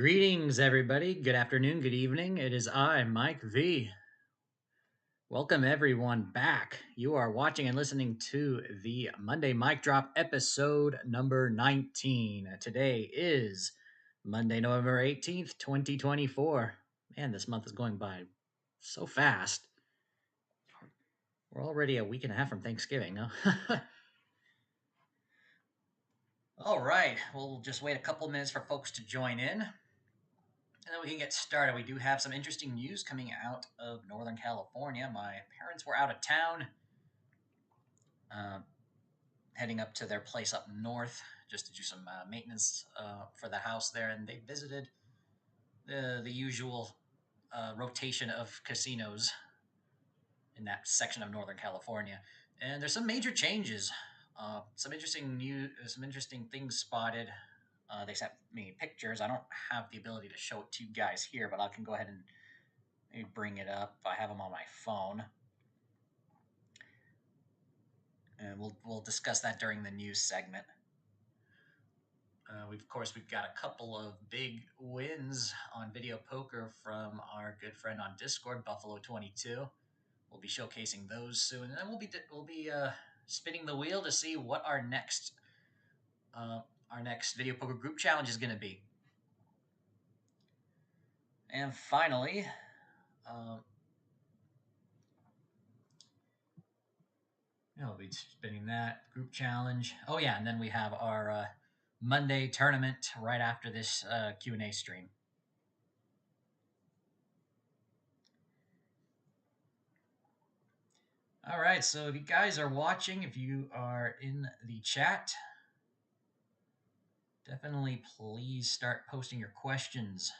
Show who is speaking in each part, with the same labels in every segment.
Speaker 1: Greetings, everybody. Good afternoon, good evening. It is I, Mike V. Welcome, everyone, back. You are watching and listening to the Monday Mic Drop episode number 19. Today is Monday, November 18th, 2024. Man, this month is going by so fast. We're already a week and a half from Thanksgiving, huh? All right, we'll just wait a couple minutes for folks to join in. And then we can get started. We do have some interesting news coming out of Northern California. My parents were out of town, uh, heading up to their place up north just to do some maintenance for the house there, and they visited the usual rotation of casinos in that section of Northern California. And there's some major changes, some interesting things spotted. They sent me pictures. I don't have the ability to show it to you guys here, but I can go ahead and maybe bring it up. I have them on my phone, and we'll discuss that during the news segment. We've got a couple of big wins on video poker from our good friend on Discord, Buffalo22. We'll be showcasing those soon, and then we'll be spinning the wheel to see what our next video poker group challenge is going to be. And finally, we'll be spinning that group challenge. Oh yeah, and then we have our Monday tournament right after this Q&A stream. All right, so if you guys are watching, if you are in the chat, definitely please start posting your questions.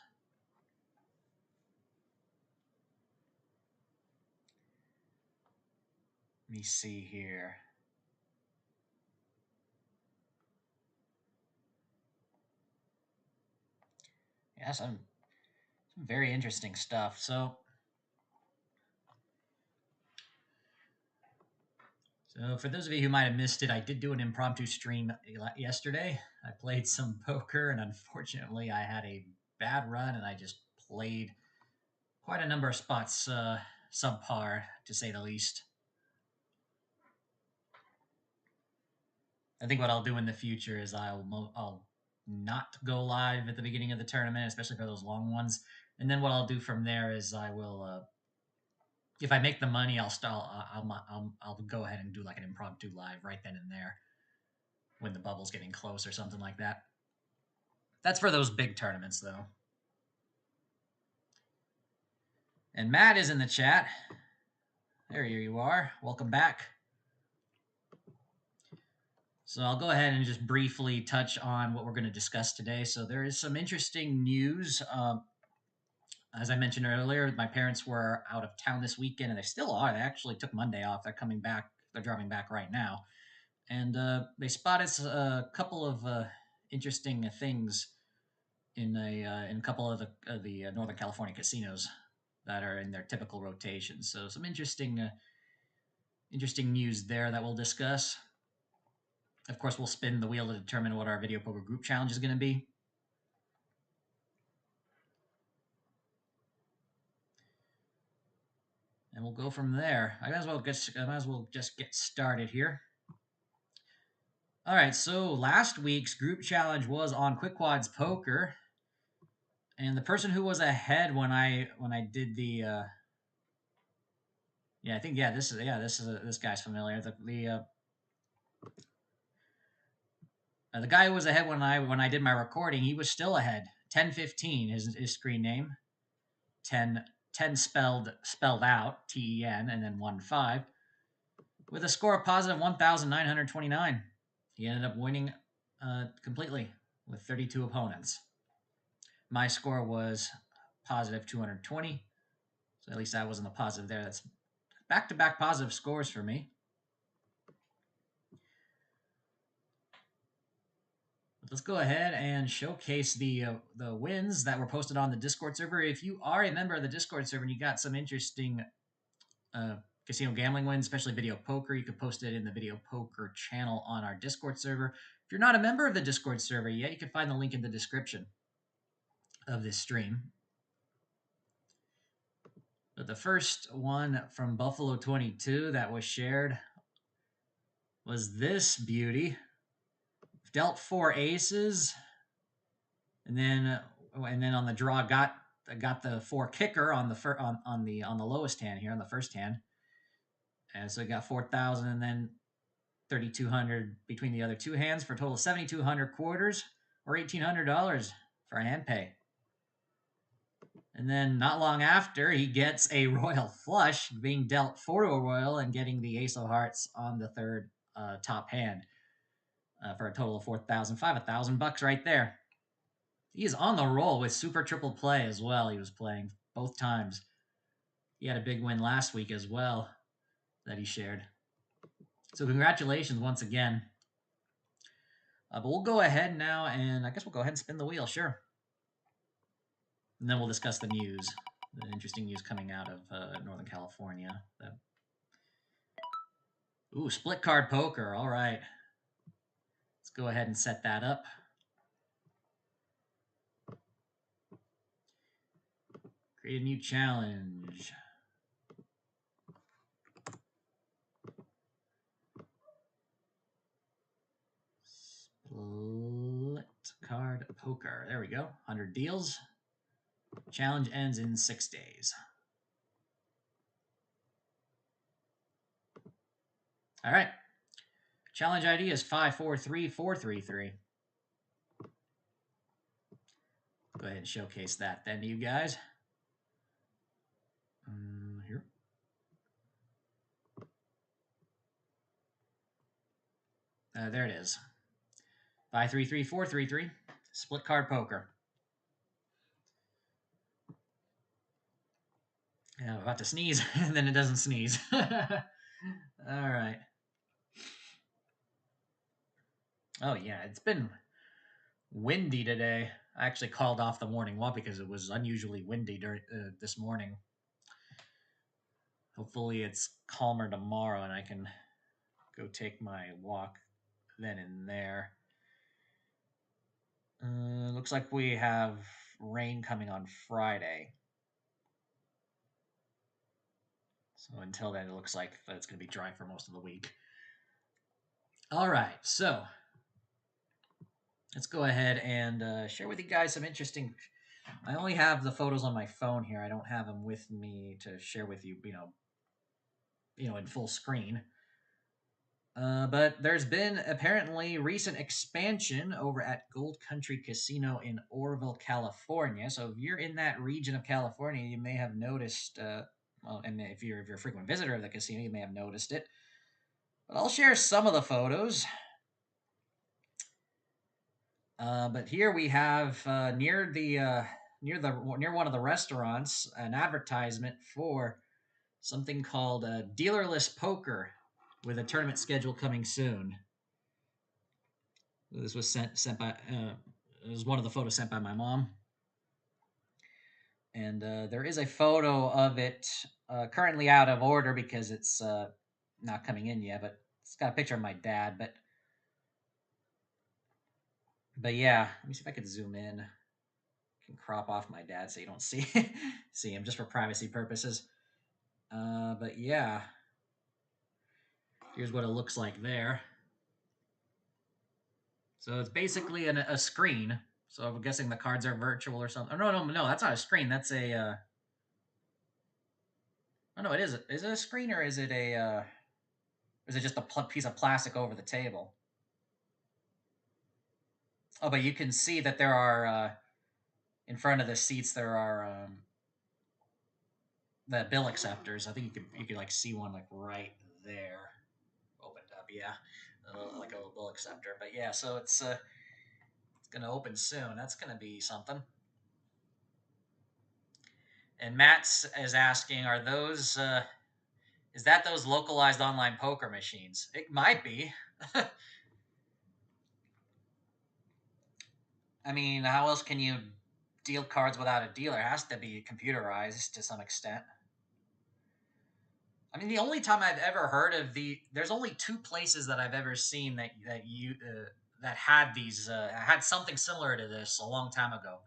Speaker 1: Let me see here. Yeah, some very interesting stuff. So for those of you who might have missed it, I did do an impromptu stream yesterday. I played some poker, and unfortunately, I had a bad run, and I just played quite a number of spots subpar, to say the least. I think what I'll do in the future is I'll not go live at the beginning of the tournament, especially for those long ones. And then what I'll do from there is I will, if I make the money, I'll go ahead and do like an impromptu live right then and there when the bubble's getting close or something like that. That's for those big tournaments, though. And Matt is in the chat. There you are. Welcome back. So I'll go ahead and just briefly touch on what we're going to discuss today. So there is some interesting news. As I mentioned earlier, my parents were out of town this weekend, and they still are. They actually took Monday off. They're coming back. They're driving back right now. And they spotted a couple of interesting things in a couple of the Northern California casinos that are in their typical rotation. So some interesting news there that we'll discuss. Of course, we'll spin the wheel to determine what our video poker group challenge is going to be. And we'll go from there. I might as well just get started here. All right, so last week's group challenge was on Quick Quads Poker, and the person who was ahead when I did the I think this guy's familiar. The guy who was ahead when I did my recording, he was still ahead. 10-15 his screen name. 10 spelled out TEN and then 1-5 with a score of positive 1,929. He ended up winning completely with 32 opponents. My score was positive 220, so at least I was in the positive there. That's back-to-back positive scores for me. But let's go ahead and showcase the wins that were posted on the Discord server. If you are a member of the Discord server and you got some interesting casino gambling wins, especially video poker, you could post it in the video poker channel on our Discord server. If you're not a member of the Discord server yet, you can find the link in the description. of this stream. But the first one from Buffalo 22 that was shared was this beauty. Dealt 4 aces, and then on the draw got the 4 kicker on the lowest hand here on the first hand, and so it got 4,000 and then 3,200 between the other 2 hands for a total of 7,200 quarters or $1,800 for a hand pay. And then not long after, he gets a royal flush, being dealt 4 to a royal and getting the ace of hearts on the third top hand for a total of 4,005, $1,000 right there. He is on the roll with super triple play as well. He was playing both times. He had a big win last week as well that he shared. So congratulations once again. But we'll go ahead now, and I guess we'll go ahead and spin the wheel, sure. And then we'll discuss the news, the interesting news coming out of Northern California. Ooh, split card poker. All right. Let's go ahead and set that up. Create a new challenge. Split card poker. There we go. 100 deals. Challenge ends in 6 days. All right. Challenge ID is 543433. Go ahead and showcase that then to you guys. Here. There it is. 533433. Split card poker. Yeah, I'm about to sneeze, and then it doesn't sneeze. All right. Oh, yeah, it's been windy today. I actually called off the morning walk because it was unusually windy during this morning. Hopefully it's calmer tomorrow and I can go take my walk then and there. Looks like we have rain coming on Friday. So until then, it looks like it's going to be dry for most of the week. All right, so let's go ahead and share with you guys some interesting. I only have the photos on my phone here. I don't have them with me to share with you. In full screen. But there's been apparently recent expansion over at Gold Country Casino in Oroville, California. So if you're in that region of California, you may have noticed. And if you're a frequent visitor of the casino, you may have noticed it. But I'll share some of the photos. But here we have near one of the restaurants an advertisement for something called dealerless poker, with a tournament schedule coming soon. This was sent by. It was one of the photos sent by my mom, and there is a photo of it currently out of order because it's not coming in yet. But it's got a picture of my dad. But yeah, let me see if I can zoom in. I can crop off my dad so you don't see see him, just for privacy purposes. But yeah, here's what it looks like there. So it's basically a screen. So I'm guessing the cards are virtual or something. Oh, no, that's not a screen. That's a. Oh no, it is. Is it a screen or is it a? Is it just a piece of plastic over the table? Oh, but you can see that there are in front of the seats there are the bill acceptors. I think you could like see one like right there, opened up. Yeah, like a little bill acceptor. But yeah, so it's gonna open soon. That's gonna be something. And Matt is asking, are those? Is that those localized online poker machines? It might be. I mean, how else can you deal cards without a dealer? It has to be computerized to some extent. I mean, the only time I've ever heard of there's only 2 places that I've ever seen that had these had something similar to this a long time ago.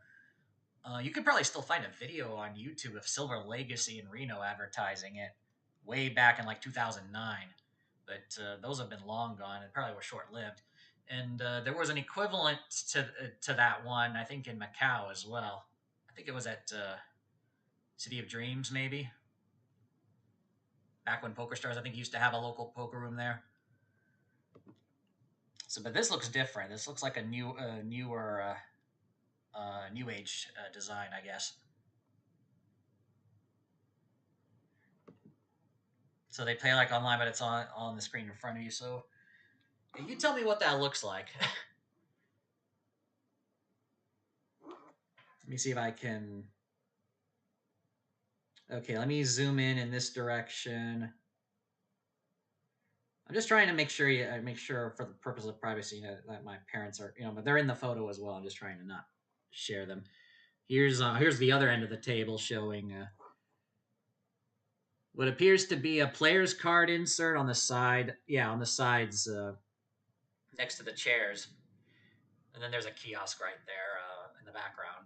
Speaker 1: You could probably still find a video on YouTube of Silver Legacy in Reno advertising it way back in like 2009, but those have been long gone and probably were short lived. And there was an equivalent to that one, I think, in Macau as well. I think it was at City of Dreams, maybe back when Poker Stars, I think, used to have a local poker room there. So, but this looks different. This looks like a newer, new age design, I guess. So they play like online, but it's on the screen in front of you. So you tell me what that looks like. Let me see if I can. Okay, let me zoom in this direction. I'm just trying to make sure for the purpose of privacy that my parents are, but they're in the photo as well. I'm just trying to not share them. Here's the other end of the table showing what appears to be a player's card insert on the side. Yeah, on the sides next to the chairs, and then there's a kiosk right there in the background.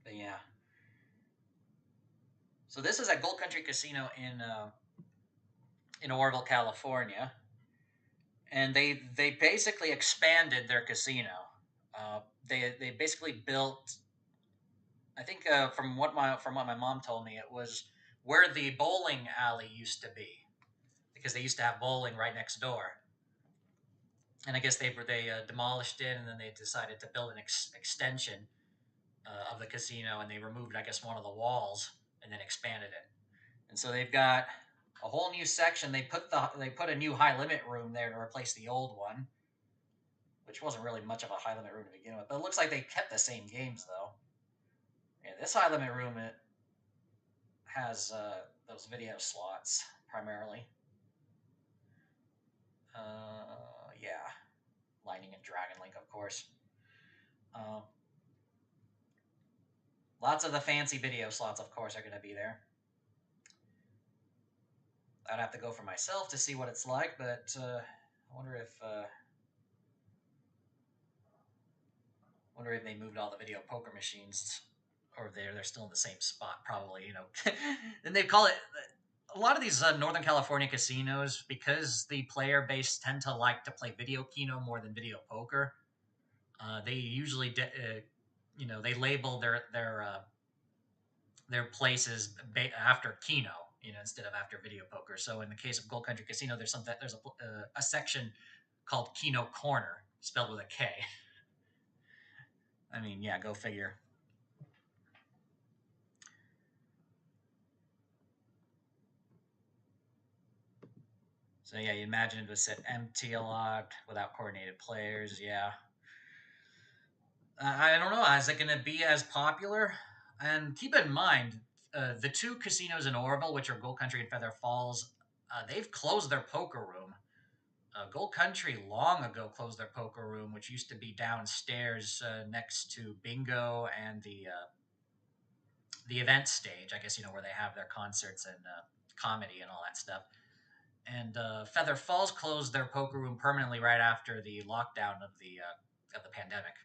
Speaker 1: But yeah. So this is at Gold Country Casino in Oroville, California, and they basically expanded their casino. They basically built. I think from what my mom told me, it was where the bowling alley used to be because they used to have bowling right next door. And I guess they demolished it, and then they decided to build an extension of the casino, and they removed, I guess, one of the walls and then expanded it. And so they've got a whole new section. They put a new high limit room there to replace the old one, which wasn't really much of a high limit room to begin with. But it looks like they kept the same games though. Yeah, this high limit room it has those video slots primarily. Yeah, Lightning and Dragon Link, of course. Uh, Lots of the fancy video slots, of course, are going to be there. I'd have to go for myself to see what it's like, but I wonder if they moved all the video poker machines over there. They're still in the same spot, probably. And they call it a lot of these Northern California casinos because the player base tend to like to play video keno more than video poker. They usually, they label their places after keno, instead of after video poker. So in the case of Gold Country Casino, there's a section called Keno Corner, spelled with a K. I mean, yeah, go figure. So yeah, you imagine it was set empty a lot without coordinated players. Yeah, I don't know. Is it going to be as popular? And keep in mind, the two casinos in Oroville, which are Gold Country and Feather Falls, they've closed their poker room. Gold Country long ago closed their poker room, which used to be downstairs next to Bingo and the event stage. I guess where they have their concerts and comedy and all that stuff. And Feather Falls closed their poker room permanently right after the lockdown of the pandemic,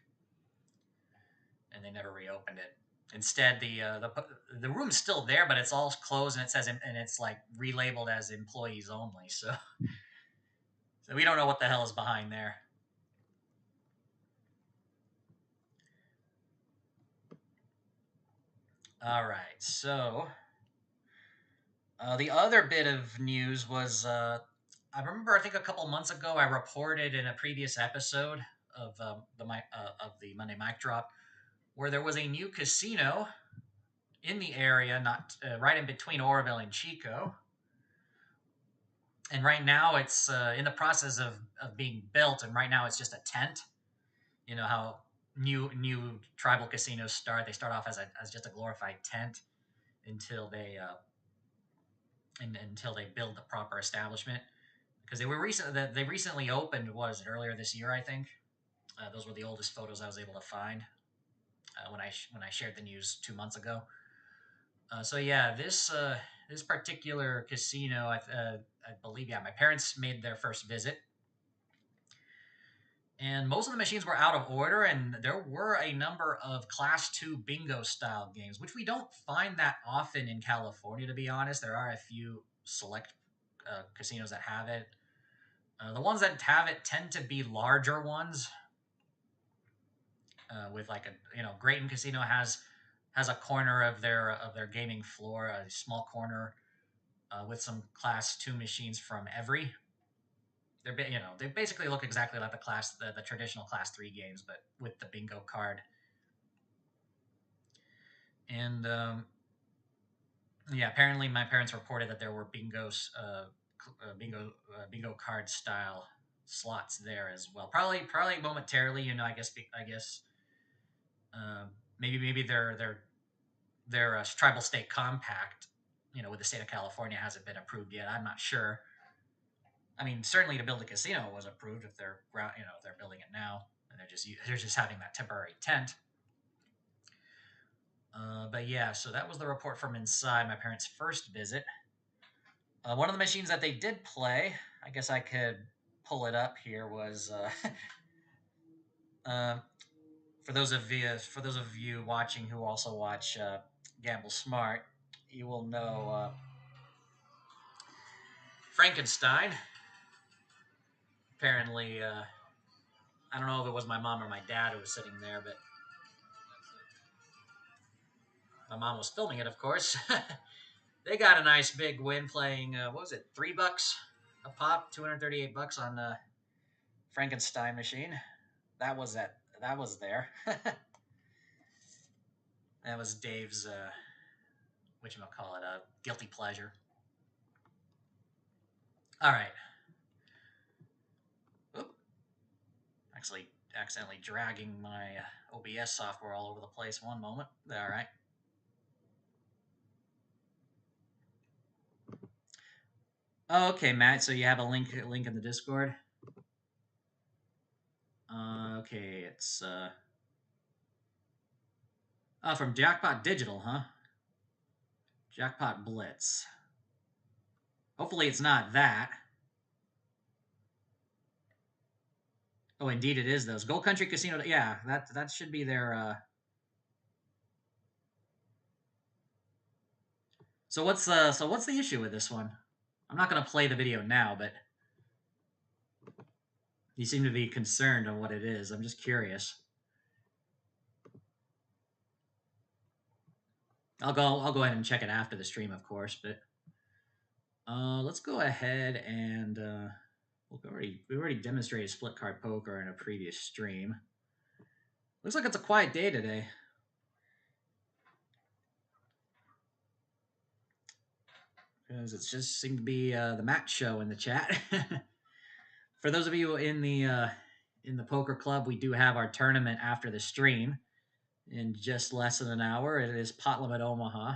Speaker 1: and they never reopened it. Instead, the room's still there, but it's all closed, and it's like relabeled as employees only. So we don't know what the hell is behind there. All right, so the other bit of news was I remember I think a couple months ago I reported in a previous episode of the Monday Mic Drop where there was a new casino in the area, not right in between Oroville and Chico. And right now it's in the process of being built, and right now it's just a tent. You know how new tribal casinos start; they start off as just a glorified tent until they build the proper establishment. Because they recently opened. Was it earlier this year? I think those were the oldest photos I was able to find when I shared the news 2 months ago. So yeah, this particular casino, I believe, yeah, my parents made their first visit, And most of the machines were out of order, and there were a number of Class 2 bingo style games, which we don't find that often in California, to be honest. There are a few select casinos that have it. The ones that have it tend to be larger ones, with like a Grayton Casino has a corner of their gaming floor, a small corner with some Class 2 machines from every. They basically look exactly like the traditional Class 3 games, but with the bingo card. And yeah, apparently my parents reported that there were bingo card style slots there as well. Probably momentarily. I guess uh, maybe their tribal state compact, with the state of California hasn't been approved yet. I'm not sure. I mean, certainly to build a casino was approved if they're building it now, and they're just having that temporary tent. But yeah, so that was the report from inside my parents' first visit. One of the machines that they did play, I guess I could pull it up here, was uh, for those of you watching who also watch Gamble Smart, you will know Frankenstein. Apparently, I don't know if it was my mom or my dad who was sitting there, but my mom was filming it, of course. They got a nice big win playing. What was it? $3 a pop, $238 on Frankenstein machine. That was there. That was Dave's guilty pleasure. All right. Oop. Actually, accidentally dragging my OBS software all over the place. One moment. All right. Oh, okay, Matt. So you have a link in the Discord. Okay, it's from Jackpot Digital, huh? Jackpot Blitz. Hopefully, it's not that. Oh, indeed, it is those Gold Country Casino. Yeah, that should be their. So what's the issue with this one? I'm not gonna play the video now, but you seem to be concerned on what it is. I'm just curious. I'll go ahead and check it after the stream, of course. But let's go ahead and we already demonstrated split card poker in a previous stream. Looks like it's a quiet day today. Because it's just seemed to be the match show in the chat. For those of you in the poker club, we do have our tournament after the stream in just less than an hour. It is Pot Limit Omaha,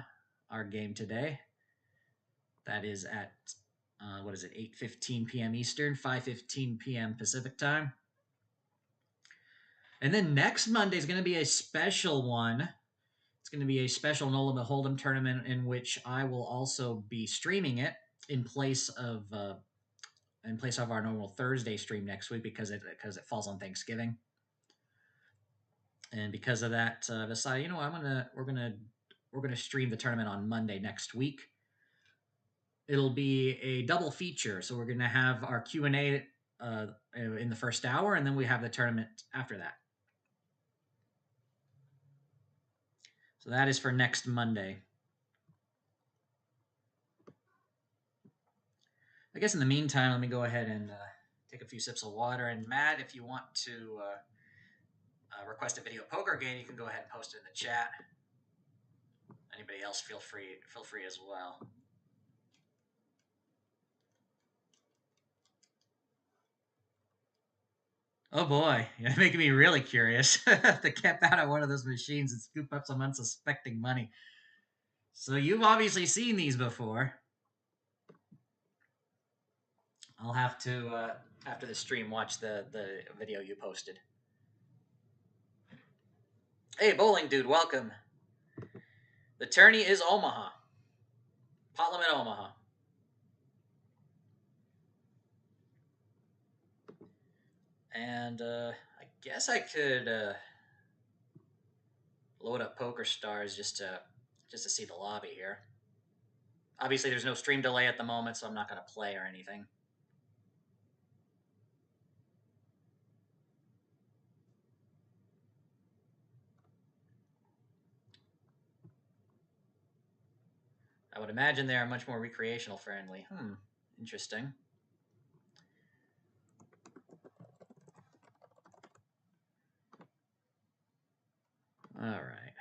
Speaker 1: our game today. That is at what is it? 8:15 p.m. Eastern, 5:15 p.m. Pacific time. And then next Monday is going to be a special one. It's going to be a special No Limit Hold'em tournament in which I will also be streaming it in place of our normal Thursday stream next week because it falls on Thanksgiving. And because of that, decided, we're gonna stream the tournament on Monday next week. It'll be a double feature, so we're gonna have our Q&A in the first hour, and then we have the tournament after that. So that is for next Monday. I guess in the meantime, let me go ahead and take a few sips of water. And Matt, if you want to request a video poker game, you can go ahead and post it in the chat. Anybody else, feel free as well. Oh boy, you're making me really curious to camp out at one of those machines and scoop up some unsuspecting money. So you've obviously seen these before. I'll have to, after the stream, watch the video you posted. Hey, Bowling Dude, welcome. The tourney is Omaha. Pot Limit Omaha. And I guess I could load up Poker Stars just to see the lobby here. Obviously, there's no stream delay at the moment, so I'm not going to play or anything. I would imagine they are much more recreational friendly. Interesting. All right.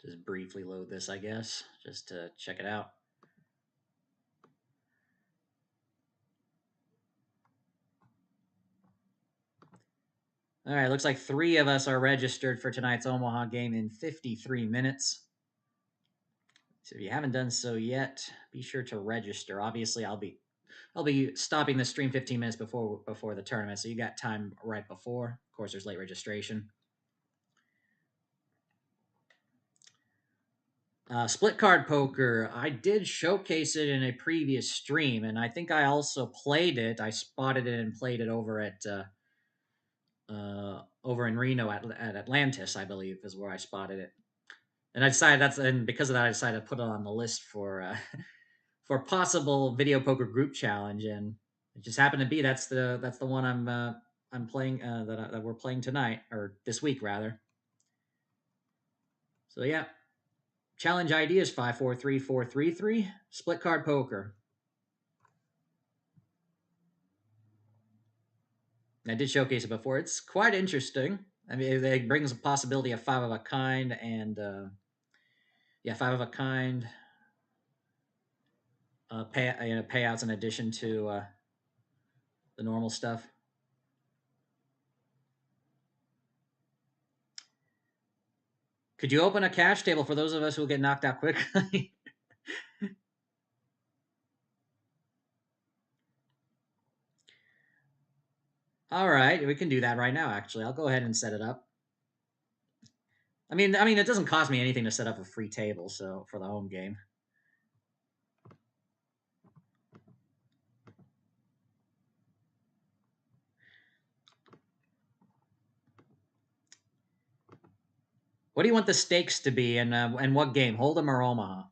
Speaker 1: Just briefly load this, I guess, just to check it out. All right, looks like 3 of us are registered for tonight's Omaha game in 53 minutes. So if you haven't done so yet, be sure to register. Obviously, I'll be stopping the stream 15 minutes before the tournament, so you got time right before. Of course, there's late registration. Split card poker. I did showcase it in a previous stream, and I think I also played it. I spotted it and played it over at over in Reno at Atlantis, I believe, is where I spotted it. And I decided and because of that, I decided to put it on the list for for possible video poker group challenge, and it just happened to be that's the one I'm playing that we're playing tonight or this week rather. So yeah, challenge ID is 543433 split card poker. I did showcase it before. It's quite interesting. I mean, it brings a possibility of 5 of a kind and yeah, 5 of a kind payouts in addition to the normal stuff. Could you open a cash table for those of us who get knocked out quickly? All right, we can do that right now. Actually, I'll go ahead and set it up. I mean, it doesn't cost me anything to set up a free table, so for the home game. What do you want the stakes to be, and what game? Hold'em or Omaha?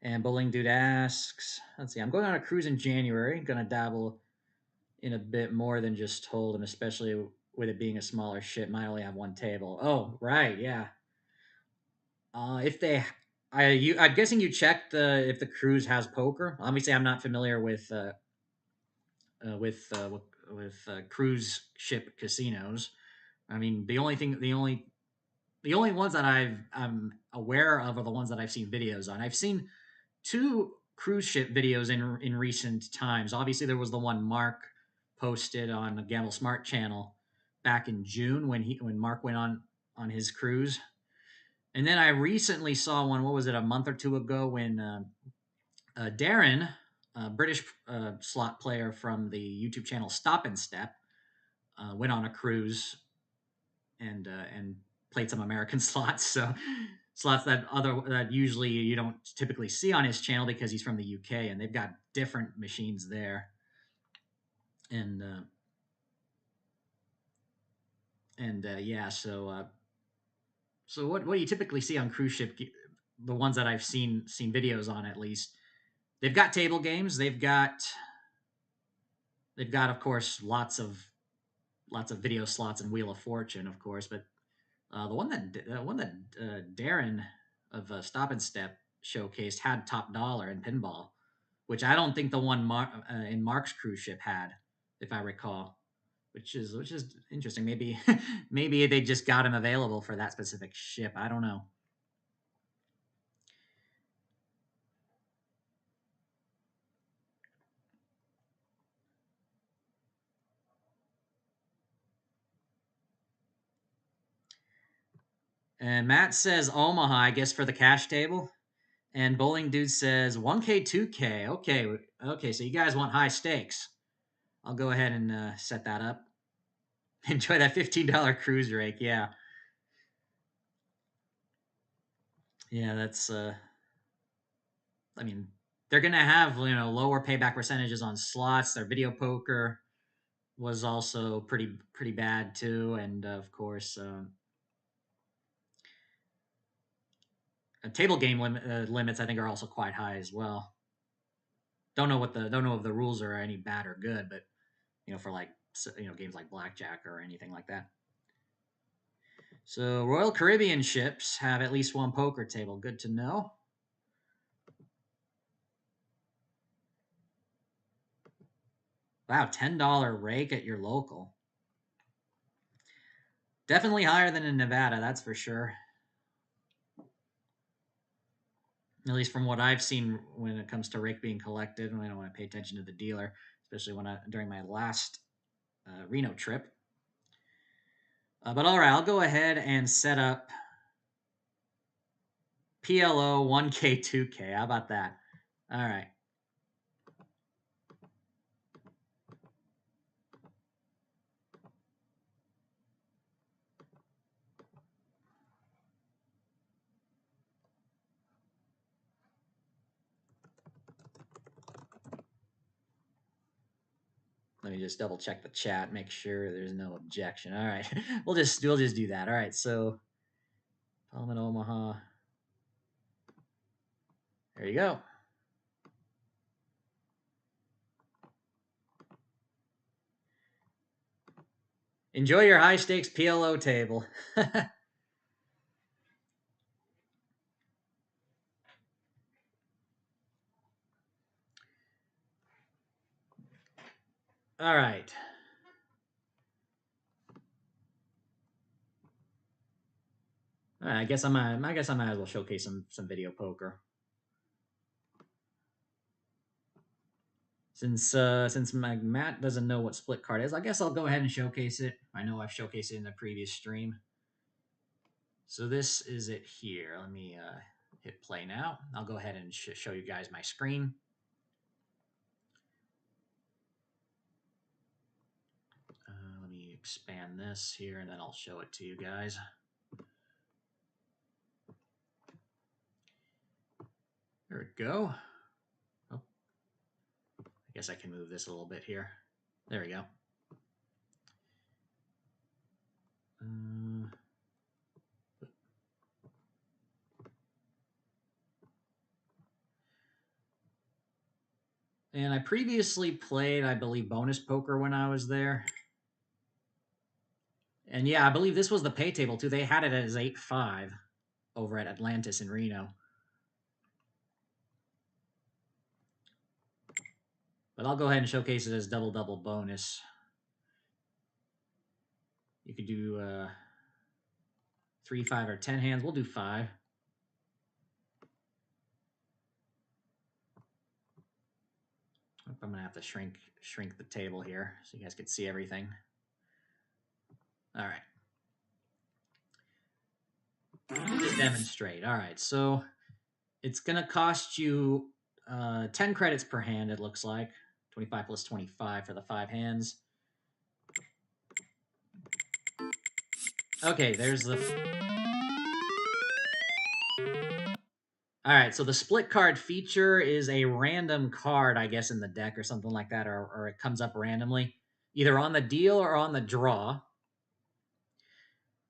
Speaker 1: And Bowling Dude asks, let's see, I'm going on a cruise in January. Gonna dabble in a bit more than just Hold'em, especially with it being a smaller ship. Might only have one table. Oh, right, yeah. If they, I'm guessing you checked if the cruise has poker. Obviously, I'm not familiar uh, with uh, with cruise ship casinos. I mean, the only ones that I'm aware of are the ones that I've seen videos on. I've seen 2 cruise ship videos in recent times. Obviously, there was the one Mark posted on the Gamble Smart channel back in June when Mark went on his cruise. And then I recently saw one. What was it? A month or 2 ago when Darren, a British slot player from the YouTube channel Stop and Step, went on a cruise and played some American slots. So slots that usually you don't typically see on his channel because he's from the UK and they've got different machines there. And yeah, so what do you typically see on cruise ship? The ones that I've seen videos on, at least, they've got table games. They've got of course lots of video slots and Wheel of Fortune, of course. But the one that Darren of Stop and Step showcased had Top Dollar and Pinball, which I don't think the one in Mark's cruise ship had, if I recall. Which is interesting. Maybe maybe they just got him available for that specific ship. I don't know. And Matt says Omaha, I guess, for the cash table. And Bowling Dude says 1K, 2K. Okay. Okay, so you guys want high stakes. I'll go ahead and set that up. Enjoy that $15 cruise rake. Yeah. Yeah, that's I mean, they're going to have, lower payback percentages on slots. Their video poker was also pretty bad too, and of course, table game limits I think are also quite high as well. Don't know if the rules are any bad or good, but for like games like blackjack or anything like that. So Royal Caribbean ships have at least one poker table. Good to know. Wow, $10 rake at your local. Definitely higher than in Nevada, that's for sure. At least from what I've seen when it comes to rake being collected, and I don't want to pay attention to the dealer, especially during my last Reno trip. But all right, I'll go ahead and set up PLO 1K 2K. How about that? All right. Let me just double check the chat, make sure there's no objection. All right, we'll just do that. All right, so Parliament Omaha. There you go. Enjoy your high stakes PLO table. All right. All right, I guess I might as well showcase some video poker. Since my Matt doesn't know what split card is, I guess I'll go ahead and showcase it. I know I've showcased it in the previous stream. So this is it here. Let me hit play now. I'll go ahead and show you guys my screen. Let me expand this here, and then I'll show it to you guys. There we go. Oh, I guess I can move this a little bit here. There we go. And I previously played, I believe, bonus poker when I was there. And yeah, I believe this was the pay table too. They had it as 8-5 over at Atlantis in Reno. But I'll go ahead and showcase it as double bonus. You could do 3, 5, or 10 hands. We'll do 5. I'm gonna have to shrink the table here so you guys can see everything. All right. Just demonstrate. All right, so it's gonna cost you 10 credits per hand. It looks like 25 plus 25 for the 5 hands. Okay, there's the. All right, so the split card feature is a random card, I guess, in the deck or something like that, or it comes up randomly, either on the deal or on the draw.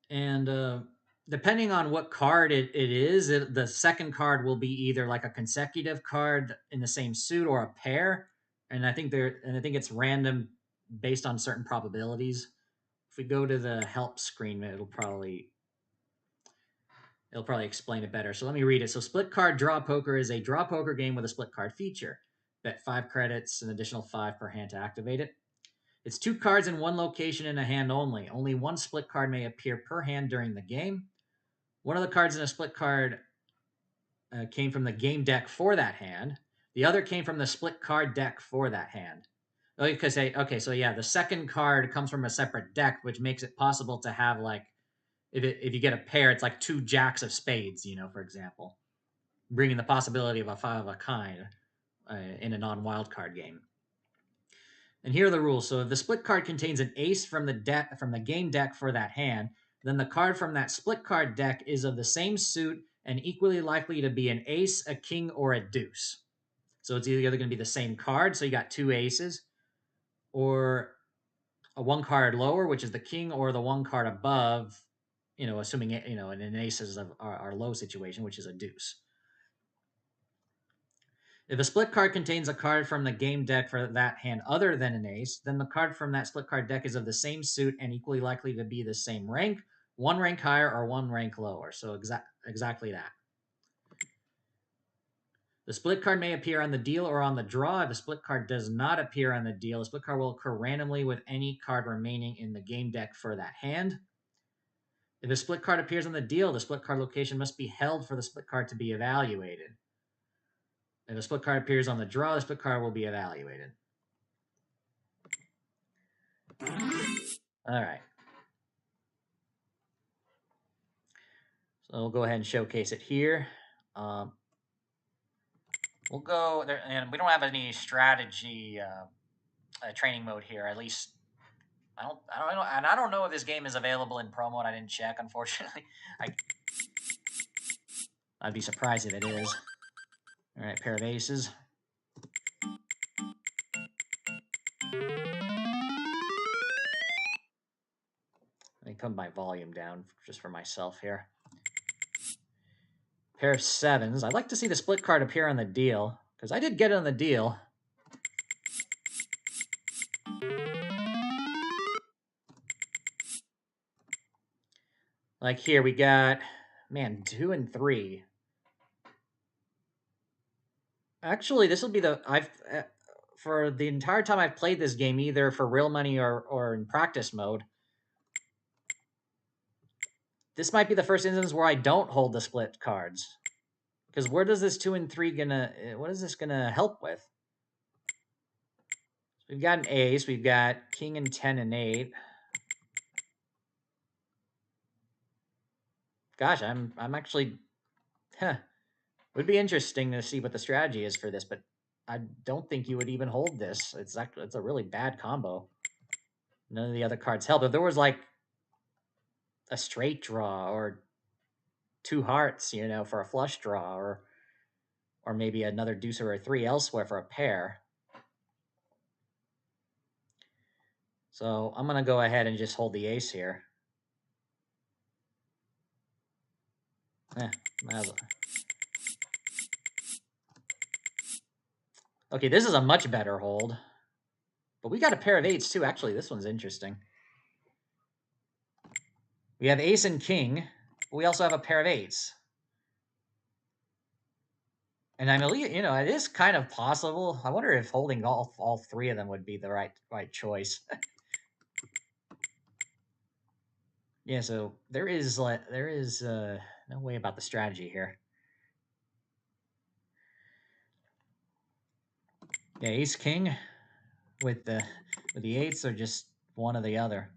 Speaker 1: And depending on what card it is, the second card will be either like a consecutive card in the same suit or a pair. And I think it's random based on certain probabilities. If we go to the help screen, it'll probably explain it better. So let me read it. So split card draw poker is a draw poker game with a split card feature. Bet 5 credits, an additional 5 per hand to activate it. It's 2 cards in one location in a hand only. Only one split card may appear per hand during the game. One of the cards in a split card came from the game deck for that hand. The other came from the split card deck for that hand. Okay, so yeah, the second card comes from a separate deck, which makes it possible to have like, if you get a pair, it's like 2 jacks of spades, for example, bringing the possibility of a 5 of a kind, in a non-wild card game. And here are the rules. So if the split card contains an ace from the game deck for that hand, then the card from that split card deck is of the same suit and equally likely to be an ace, a king, or a deuce. So it's either going to be the same card, so you got two aces, or a one card lower, which is the king, or the one card above, assuming an ace is our low situation, which is a deuce. If a split card contains a card from the game deck for that hand other than an ace, then the card from that split card deck is of the same suit and equally likely to be the same rank, one rank higher or one rank lower. So exactly that. The split card may appear on the deal or on the draw. If a split card does not appear on the deal, a split card will occur randomly with any card remaining in the game deck for that hand. If a split card appears on the deal, the split card location must be held for the split card to be evaluated. If a split card appears on the draw, the split card will be evaluated. All right. So we'll go ahead and showcase it here. We'll go there, and we don't have any strategy training mode here. At least I don't know, and I don't know if this game is available in pro mode. I didn't check, unfortunately. I'd be surprised if it is. All right, pair of aces. Let me put my volume down just for myself here. Pair of sevens. I'd like to see the split card appear on the deal, because I did get it on the deal. Like here, we got, man, 2 and 3. Actually, this will be for the entire time I've played this game, either for real money or in practice mode, this might be the first instance where I don't hold the split cards. Because where does this 2 and 3 what is this gonna help with? So we've got an ace, we've got king and 10 and 8. Gosh, I'm actually, would be interesting to see what the strategy is for this, but I don't think you would even hold this. It's a really bad combo. None of the other cards help. If there was like a straight draw or 2 hearts, for a flush draw, or maybe another deuce or a 3 elsewhere for a pair. So I'm gonna go ahead and just hold the ace here. Okay, this is a much better hold. But we got a pair of eights too. Actually, this one's interesting. We have ace and king. But we also have a pair of eights. And I believe, it is kind of possible. I wonder if holding all 3 of them would be the right choice. Yeah, so there is no way about the strategy here. Yeah, ace king with the eights, or just one or the other.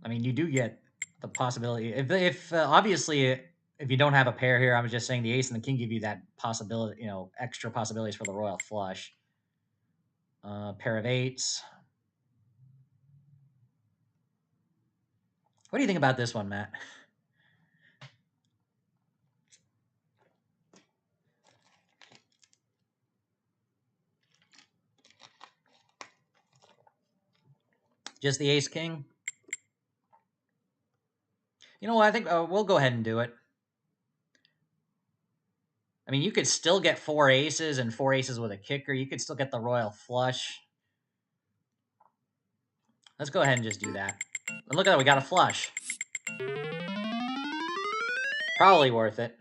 Speaker 1: I mean, you do get the possibility if obviously if you don't have a pair here. I was just saying the ace and the king give you that possibility, extra possibilities for the royal flush. Pair of eights. What do you think about this one, Matt? Just the ace king? You know what? I think we'll go ahead and do it. I mean, you could still get 4 aces and 4 aces with a kicker. You could still get the royal flush. Let's go ahead and just do that. And look at that, we got a flush. Probably worth it.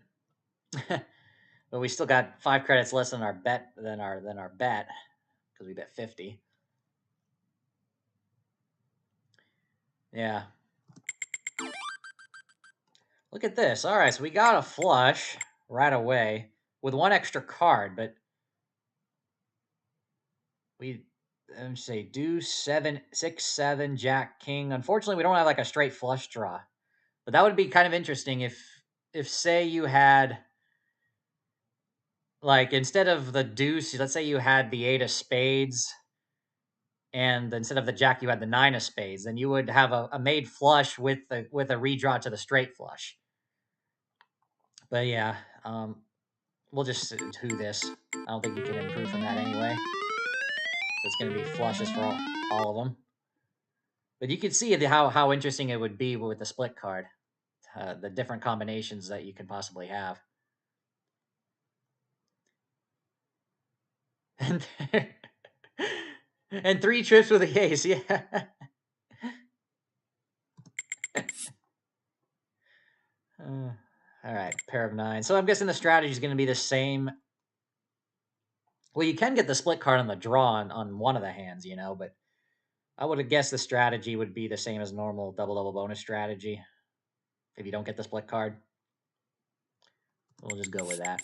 Speaker 1: But we still got 5 credits less than our bet because we bet 50. Yeah. Look at this. All right, so we got a flush right away with 1 extra card, but we let me say deuce, 7, 6, 7, jack, king. Unfortunately, we don't have like a straight flush draw. But that would be kind of interesting if say you had like instead of the deuce, let's say you had the 8 of spades, and instead of the jack you had the 9 of spades, then you would have a made flush with a redraw to the straight flush. But yeah, we'll just do this. I don't think you can improve from that anyway. So it's going to be flushes for all of them. But you can see how interesting it would be with the split card. The different combinations that you can possibly have. And 3 trips with a ace, yeah. All right, pair of 9. So I'm guessing the strategy is going to be the same. Well, you can get the split card on the draw on one of the hands, you know, but I would have guessed the strategy would be the same as normal double bonus strategy. If you don't get the split card, we'll just go with that.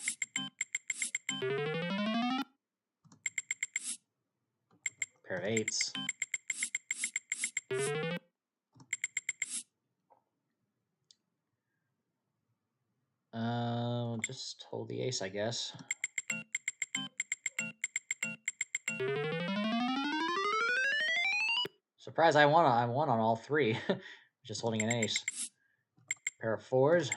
Speaker 1: Pair of 8s. Just hold the ace, I guess. Surprise! I won on all 3. Just holding an ace. Pair of 4s.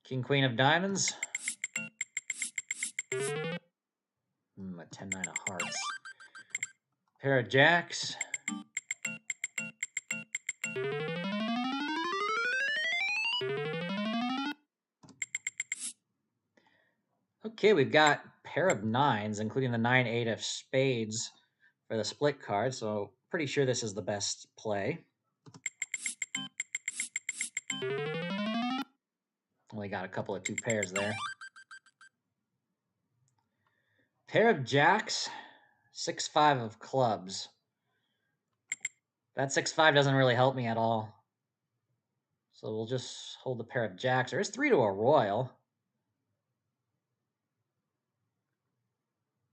Speaker 1: King, queen of diamonds. A 10, 9 of hearts. Pair of jacks. Okay, we've got pair of 9s, including the 9, 8 of spades for the split card, so pretty sure this is the best play. Only got a couple of 2 pairs there. Pair of jacks, 6, 5 of clubs. That 6, 5 doesn't really help me at all. So we'll just hold the pair of jacks. There is 3 to a royal.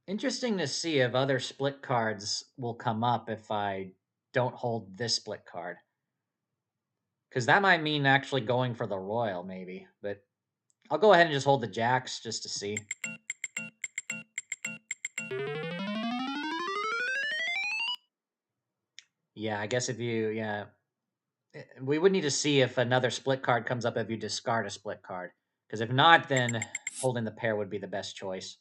Speaker 1: Interesting to see if other split cards will come up if I don't hold this split card. Because that might mean actually going for the royal, maybe. But I'll go ahead and just hold the jacks just to see. Yeah, I guess if you, yeah. We would need to see if another split card comes up if you discard a split card. Because if not, then holding the pair would be the best choice.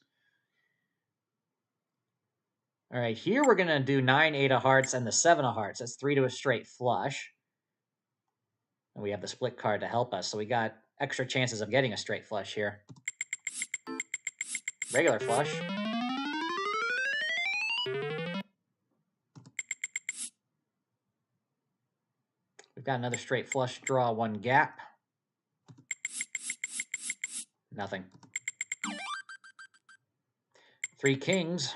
Speaker 1: All right, here we're going to do 9, 8 of hearts and the 7 of hearts. That's 3 to a straight flush. And we have the split card to help us. So we got extra chances of getting a straight flush here. Regular flush. We've got another straight flush draw, 1 gap. Nothing. 3 kings.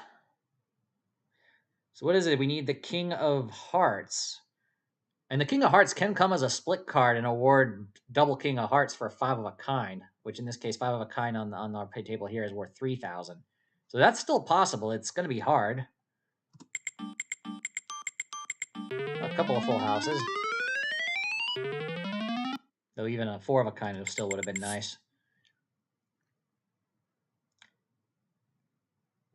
Speaker 1: So what is it? We need the king of hearts. And the king of hearts can come as a split card and award double king of hearts for 5 of a kind, which in this case, 5 of a kind on our pay table here is worth 3,000. So that's still possible. It's going to be hard. A couple of full houses. Though even a 4 of a kind still would have been nice.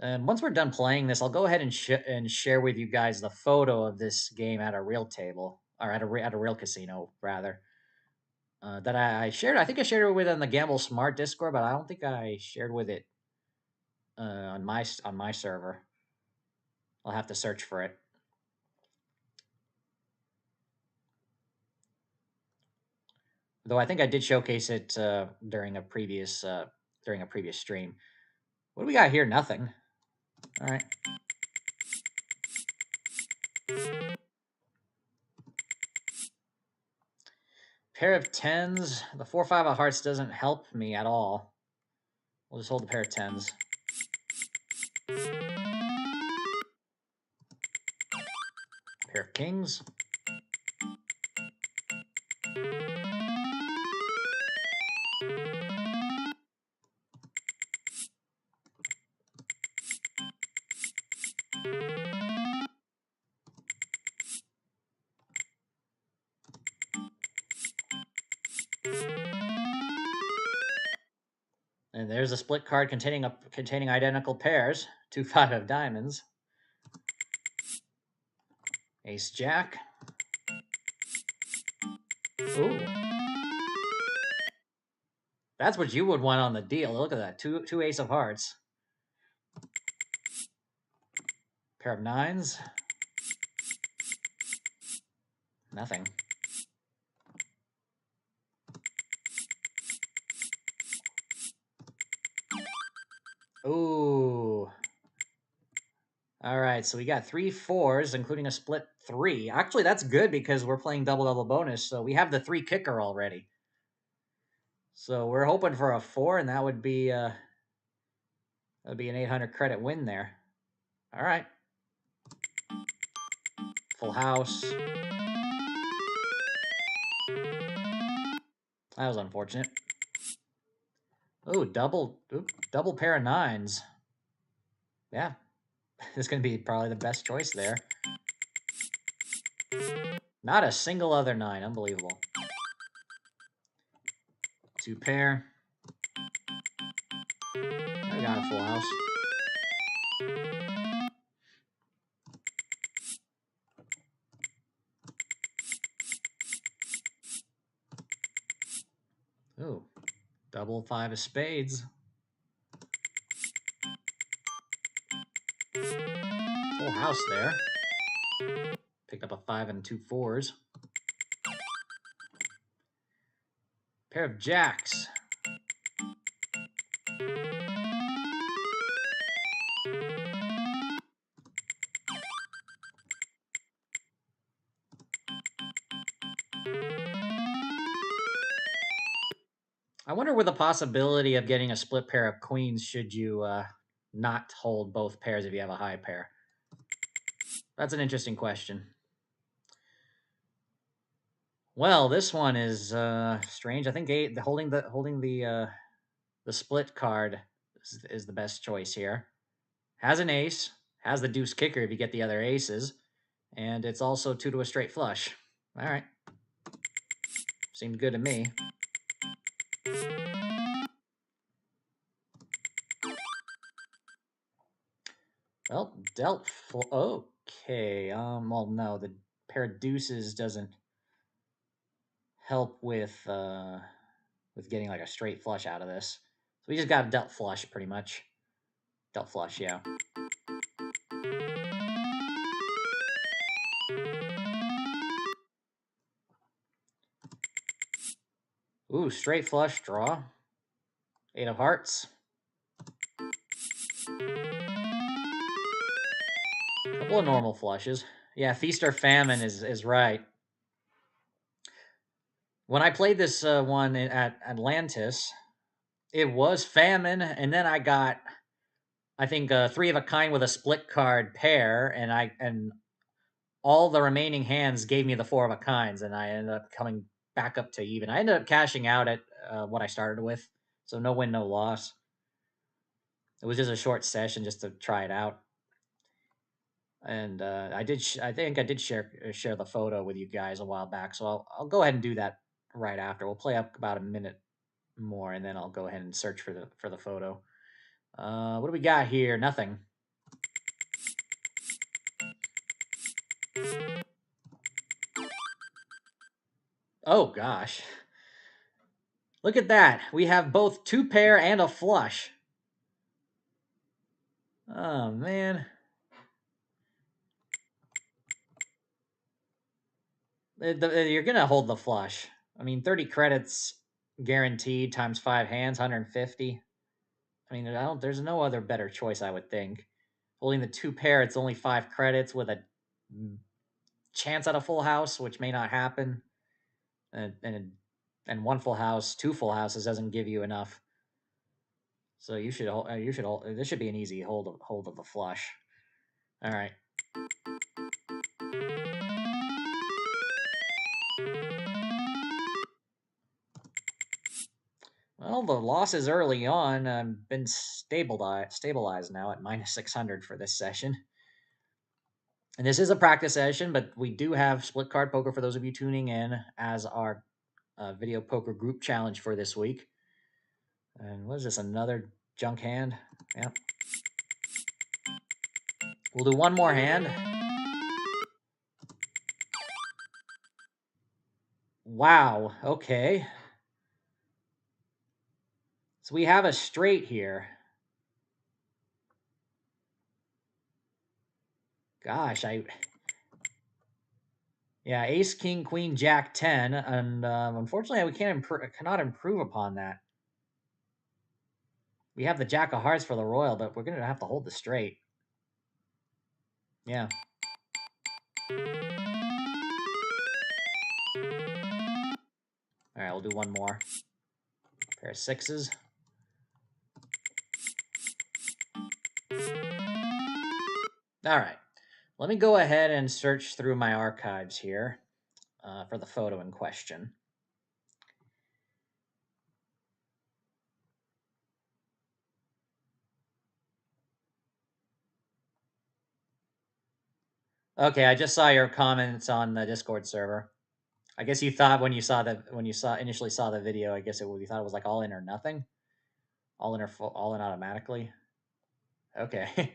Speaker 1: And once we're done playing this, I'll go ahead and share with you guys the photo of this game at a real table, or at a real casino, rather. That I shared. I think I shared it with on the Gamble Smart Discord, but I don't think I shared with it on my server. I'll have to search for it. Though I think I did showcase it during a previous stream. What do we got here? Nothing. All right. Pair of 10s. The 4, 5 of hearts doesn't help me at all. We'll just hold the pair of 10s. Pair of kings. And there's a split card containing identical pairs. 2-5 of diamonds. Ace Jack. Ooh. That's what you would want on the deal. Look at that. Two ace of hearts. Pair of nines. Nothing. Ooh. All right, so we got 3 4s, including a split 3. Actually, that's good because we're playing double bonus, so we have the 3 kicker already. So we're hoping for a 4, and that would be an 800 credit win there. All right. Full house. That was unfortunate. Ooh, double pair of nines. Yeah, this is going to be probably the best choice there. Not a single other 9. Unbelievable. 2 pair. I got a full house. Ooh, double 5 of spades. Full house there. Picked up a 5 and 2 4s. Pair of jacks. I wonder with the possibility of getting a split pair of queens should you not hold both pairs if you have a high pair. That's an interesting question. Well, this one is strange. I think holding the split card is the best choice here. Has an ace, has the deuce kicker if you get the other aces, and it's also 2 to a straight flush. All right. Seemed good to me. Well, dealt full. Okay. Well, no, the pair of deuces doesn't help with getting like a straight flush out of this. So we just got a dealt flush, pretty much. Dealt flush, yeah. Ooh, straight flush draw. 8 of hearts. Couple of normal flushes. Yeah, feast or famine is right. When I played this one at Atlantis, it was famine, and then I got, I think, 3 of a kind with a split card pair, and all the remaining hands gave me the 4 of a kinds, and I ended up coming back up to even. I ended up cashing out at what I started with, so no win, no loss. It was just a short session just to try it out, and I think I did share the photo with you guys a while back, so I'll go ahead and do that right after. We'll play up about a minute more, and then I'll go ahead and search for the photo. What do we got here? Nothing. Oh gosh. Look at that. We have both 2 pair and a flush. Oh man. You're gonna hold the flush. I mean, 30 credits guaranteed times 5 hands, 150. I mean, there's no other better choice, I would think. Holding the 2 pair, it's only 5 credits with a chance at a full house, which may not happen. And 1 full house, 2 full houses doesn't give you enough. So you should hold. This should be an easy hold of the flush. All right. Well, the losses early on been stabilized now at -600 for this session. And this is a practice session, but we do have split card poker for those of you tuning in as our video poker group challenge for this week. And what is this, another junk hand? Yep. We'll do one more hand. Wow, okay. So we have a straight here. Gosh, yeah, ace, king, queen, jack, 10, and unfortunately we cannot improve upon that. We have the jack of hearts for the royal, but we're going to have to hold the straight. Yeah. All right, we'll do one more. Pair of sixes. All right. Let me go ahead and search through my archives here for the photo in question. Okay, I just saw your comments on the Discord server. I guess you thought when you initially saw the video, I guess you thought it was like all in or nothing, all in or all in automatically. Okay.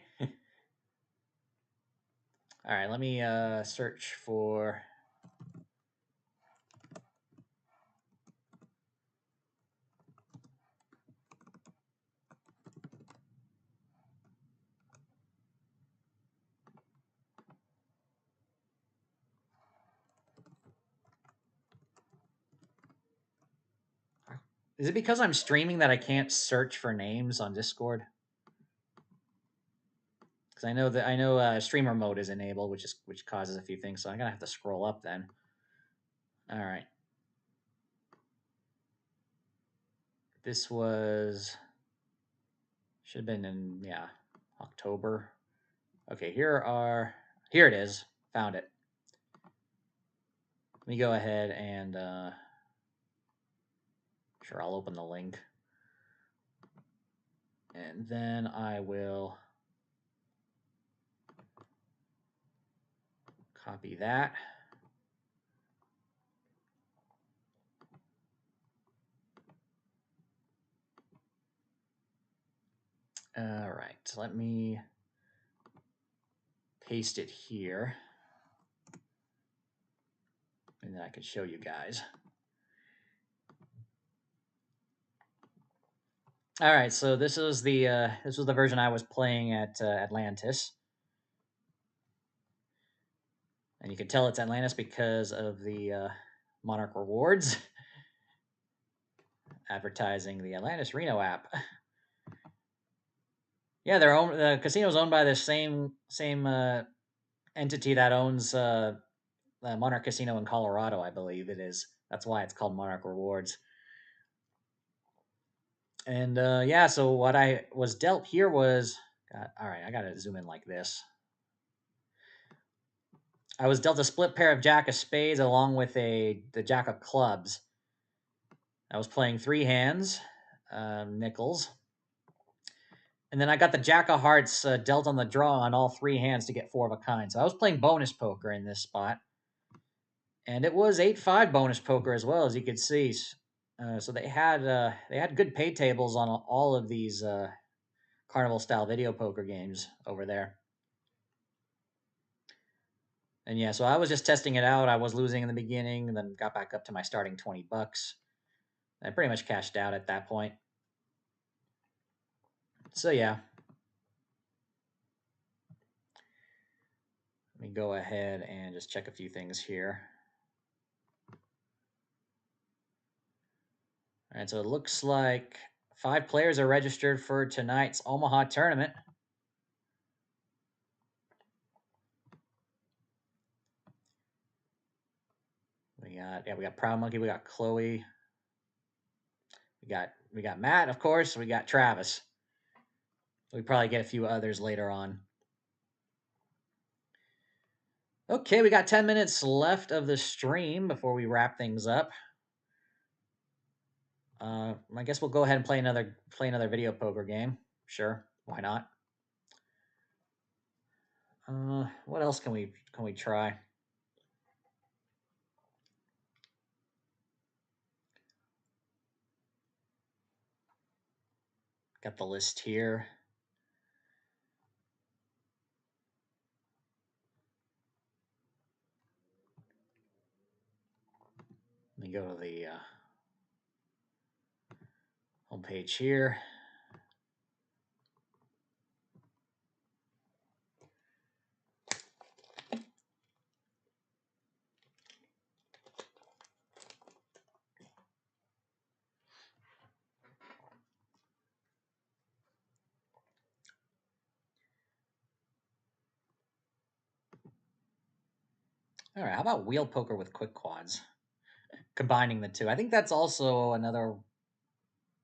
Speaker 1: All right, let me search for. Is it because I'm streaming that I can't search for names on Discord? Because I know streamer mode is enabled, which causes a few things. So I'm gonna have to scroll up then. All right. This was should have been in October. Okay, here it is. Found it. Let me go ahead and sure, I'll open the link. And then I will copy that. All right, let me paste it here. And then I could show you guys. All right, so this was the version I was playing at Atlantis. And you can tell it's Atlantis because of the Monarch rewards advertising the Atlantis Reno app. Yeah, the casino's owned by the same entity that owns Monarch Casino in Colorado, I believe it is. That's why it's called Monarch Rewards. And yeah, so what I was dealt here was, all right, I gotta zoom in like this. I was dealt a split pair of jack of spades along with the jack of clubs. I was playing 3 hands, nickels. And then I got the jack of hearts dealt on the draw on all 3 hands to get 4 of a kind. So I was playing bonus poker in this spot. And it was 8-5 bonus poker as well, as you could see. So they had good pay tables on all of these carnival style video poker games over there. And yeah, so I was just testing it out. I was losing in the beginning, and then got back up to my starting $20. I pretty much cashed out at that point. So yeah. Let me go ahead and just check a few things here. All right, so it looks like 5 players are registered for tonight's Omaha tournament. We got Proud Monkey, we got Chloe, we got Matt, of course, we got Travis. We probably get a few others later on. Okay, we got 10 minutes left of the stream before we wrap things up. I guess we'll go ahead and play another video poker game. Sure, why not? What else can we try? Got the list here. Let me go to the homepage here. All right, how about wheel poker with quick quads? Combining the two. I think that's also another.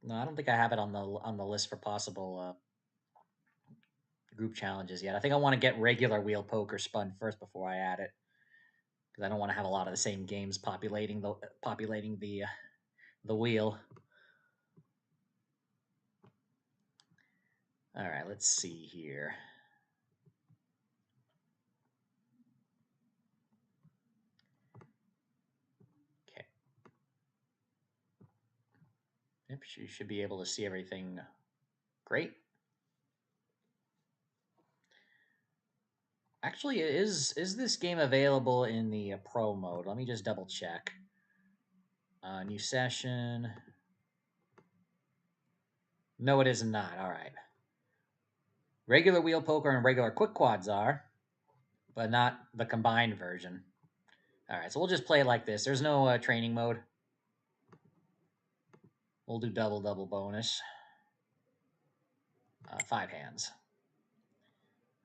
Speaker 1: No, I don't think I have it on the list for possible group challenges yet. I think I want to get regular wheel poker spun first before I add it, because I don't want to have a lot of the same games populating the wheel. All right, let's see here. Okay. Yep, you should be able to see everything great. Actually, is this game available in the pro mode? Let me just double check. New session. No, it is not. All right. Regular wheel poker and regular quick quads are, but not the combined version. All right, so we'll just play it like this. There's no training mode. We'll do double bonus. 5 hands.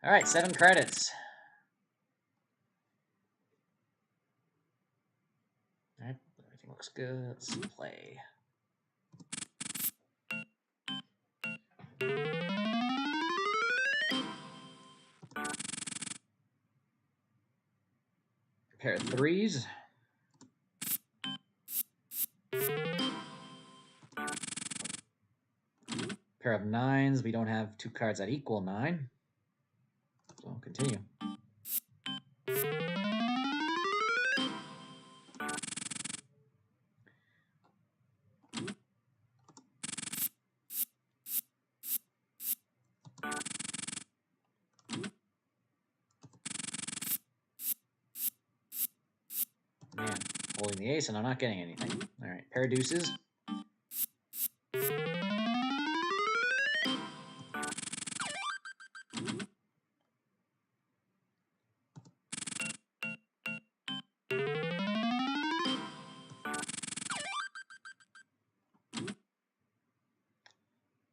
Speaker 1: All right, 7 credits. All right, everything looks good. Let's play. Pair of 3s. Pair of 9s. We don't have 2 cards that equal 9. So continue. Man, holding the ace and I'm not getting anything. All right, pair of deuces.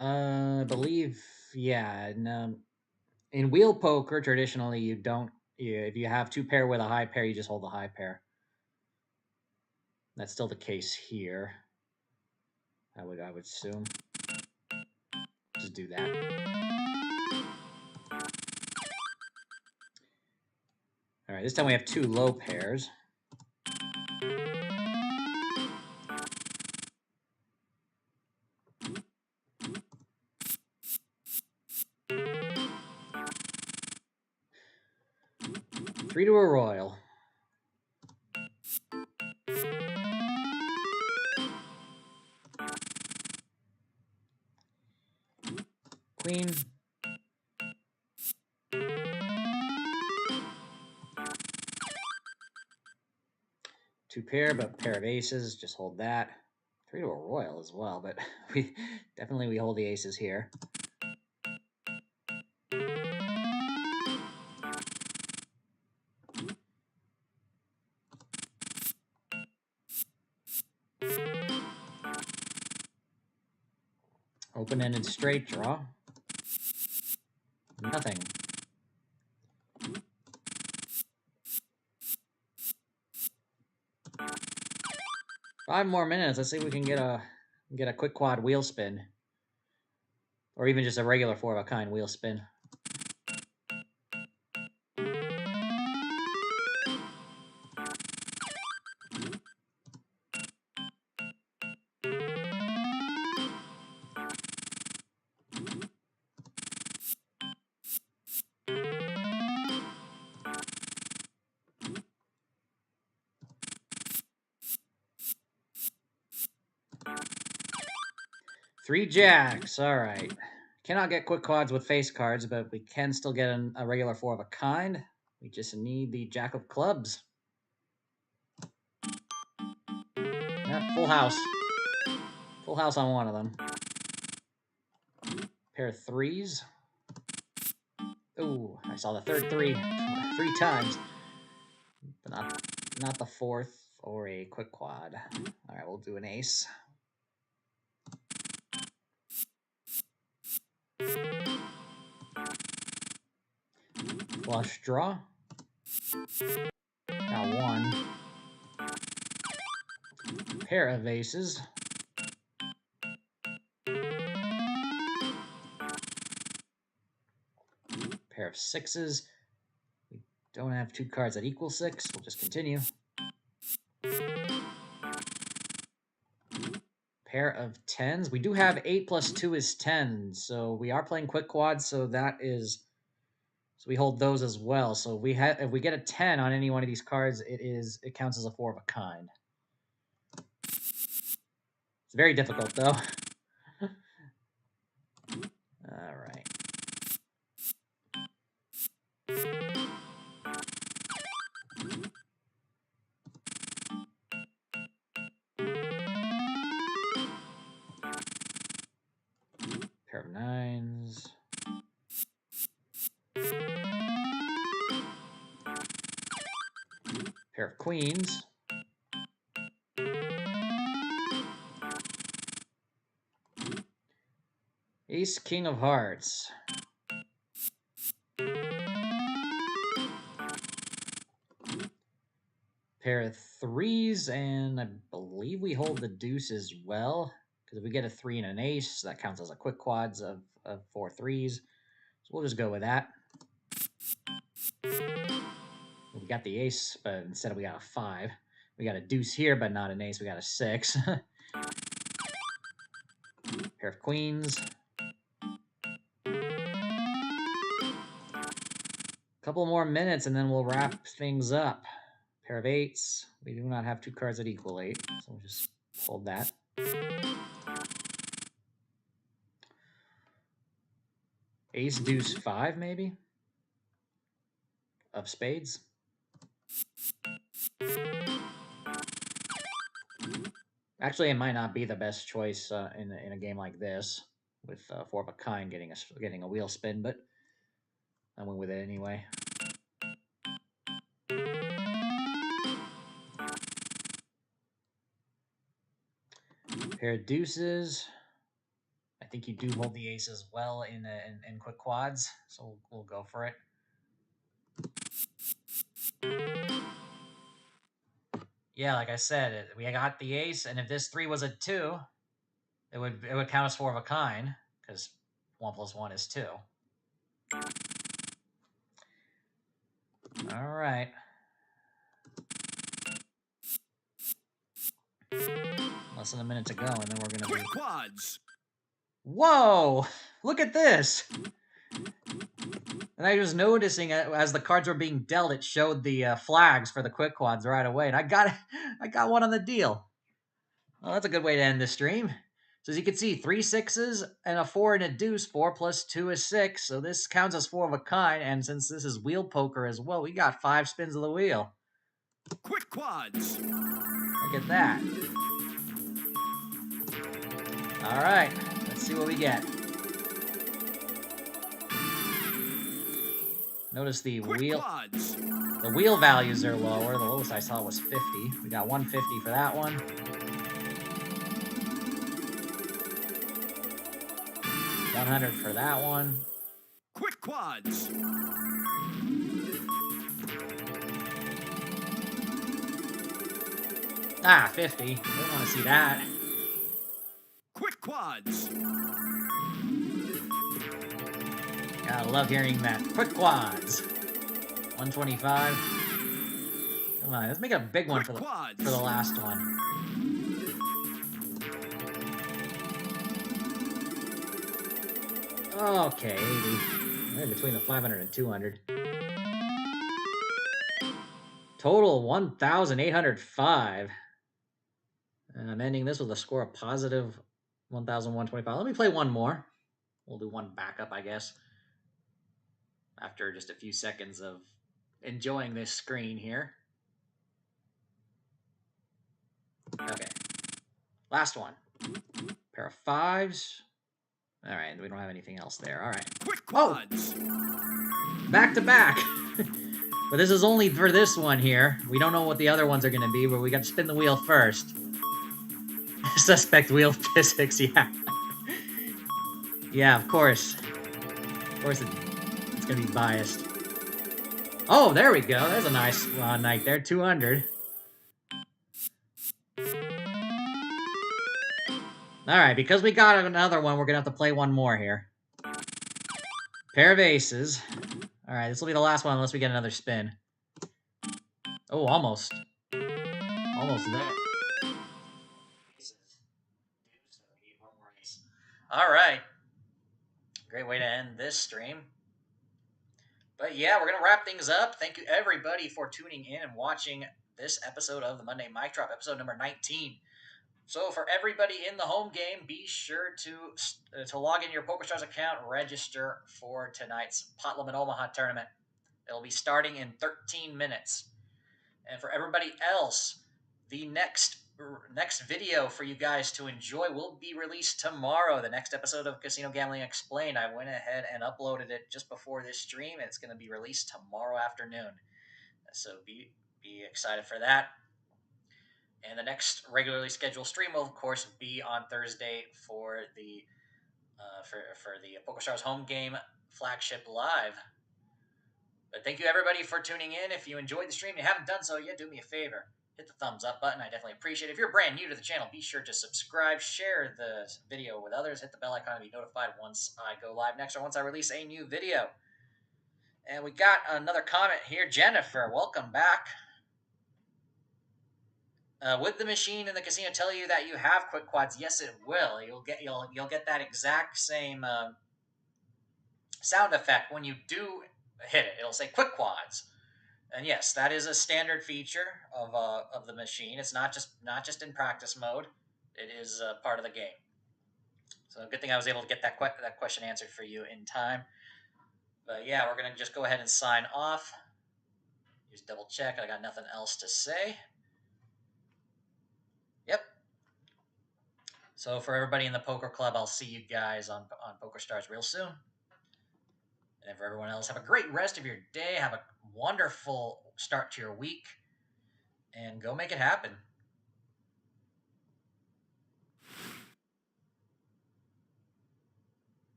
Speaker 1: I believe, yeah. In wheel poker, traditionally, you don't. If you have 2 pair with a high pair, you just hold the high pair. That's still the case here. I would assume. Just do that. All right, this time we have 2 low pairs. Three to a royal. Queen. Two pair, but pair of aces. Just hold that. 3 to a royal as well, but we hold the aces here. Open-ended straight draw. Nothing. Five more minutes. Let's see if we can get a quick quad wheel spin, or even just a regular 4 of a kind wheel spin. 3 jacks. All right. Cannot get quick quads with face cards, but we can still get a regular 4 of a kind. We just need the jack of clubs. Full house. Full house on one of them. Pair of 3s. Ooh, I saw the third 3 3 times. But not the 4th or a quick quad. All right, we'll do an ace. Flush draw. Got 1. Pair of aces. Pair of 6s. We don't have 2 cards that equal 6. We'll just continue. Pair of 10s. We do have 8 plus 2 is 10. So we are playing quick quads, so that is... So we hold those as well. So if we get a 10 on any one of these cards, it counts as a 4 of a kind. It's very difficult, though. All right. Pair of 9s. Pair of queens. Ace, king of hearts. Pair of 3s, and I believe we hold the deuce as well. Because if we get a 3 and an ace, that counts as a quick quads of 4 3s. So we'll just go with that. We got the ace, but instead we got a 5. We got a deuce here, but not an ace. We got a 6. Pair of queens. Couple more minutes, and then we'll wrap things up. Pair of 8s. We do not have 2 cards that equal 8, so we'll just hold that. Ace, deuce, 5, maybe? Of spades. Actually, it might not be the best choice in a game like this, with 4 of a kind getting a wheel spin, but I went with it anyway. Pair of deuces. I think you do hold the ace as well in quick quads, so we'll go for it. Yeah, like I said, we got the ace, and if this 3 was a 2, it would count as 4 of a kind, because 1 plus 1 is 2. All right. Less than a minute to go, and then we're going to
Speaker 2: quick quads.
Speaker 1: Whoa! Look at this! And I was noticing as the cards were being dealt, it showed the flags for the quick quads right away, and I got one on the deal. Well, that's a good way to end this stream. So as you can see, 3 6s and a 4 and a deuce. 4 plus 2 is 6. So this counts as 4 of a kind. And since this is wheel poker as well, we got 5 spins of the wheel.
Speaker 2: Quick quads.
Speaker 1: Look at that. All right, let's see what we get. Notice the wheel values are lower. The lowest I saw was 50. We got 150 for that one. 100 for that one.
Speaker 2: Quick quads.
Speaker 1: Ah, 50. Don't want to see that.
Speaker 2: Quick quads.
Speaker 1: Gotta love hearing that. Quick quads. 125. Come on, let's make it a big one for the last one. Okay, 80. Right between the 500 and 200. Total 1,805. And I'm ending this with a score of positive 1,125. Let me play one more. We'll do one backup, I guess, after just a few seconds of enjoying this screen here. Okay. Last one. Pair of fives. All right, we don't have anything else there. All right.
Speaker 2: Quick quads.
Speaker 1: Back to back. But this is only for this one here. We don't know what the other ones are going to be, but we got to spin the wheel first. Suspect wheel physics, yeah. Yeah, of course. Of course it's going to be biased. Oh, there we go. There's a nice night there. 200. All right, because we got another one, we're going to have to play one more here. Pair of aces. All right, this will be the last one unless we get another spin. Oh, almost. Almost there. All right. Great way to end this stream. But yeah, we're going to wrap things up. Thank you, everybody, for tuning in and watching this episode of the Monday Mic Drop, episode number 19. So for everybody in the home game, be sure to log in your PokerStars account, register for tonight's Pot Limit Omaha tournament. It'll be starting in 13 minutes. And for everybody else, the next video for you guys to enjoy will be released tomorrow. The next episode of Casino Gambling Explained. I went ahead and uploaded it just before this stream. It's going to be released tomorrow afternoon. So be excited for that. And the next regularly scheduled stream will, of course, be on Thursday for the PokerStars home game flagship live. But thank you, everybody, for tuning in. If you enjoyed the stream and you haven't done so yet, do me a favor. Hit the thumbs up button. I definitely appreciate it. If you're brand new to the channel, be sure to subscribe, share the video with others, hit the bell icon to be notified once I go live next or once I release a new video. And we got another comment here. Jennifer, welcome back. Would the machine in the casino tell you that you have quick quads? Yes, it will. You'll get that exact same sound effect when you do hit it. It'll say quick quads. And yes, that is a standard feature of the machine. It's not just in practice mode. It is part of the game. So good thing I was able to get that question answered for you in time. But yeah, we're gonna just go ahead and sign off. Just double check. I got nothing else to say. Yep. So for everybody in the poker club, I'll see you guys on PokerStars real soon. And for everyone else, have a great rest of your day. Have a wonderful start to your week. And go make it happen.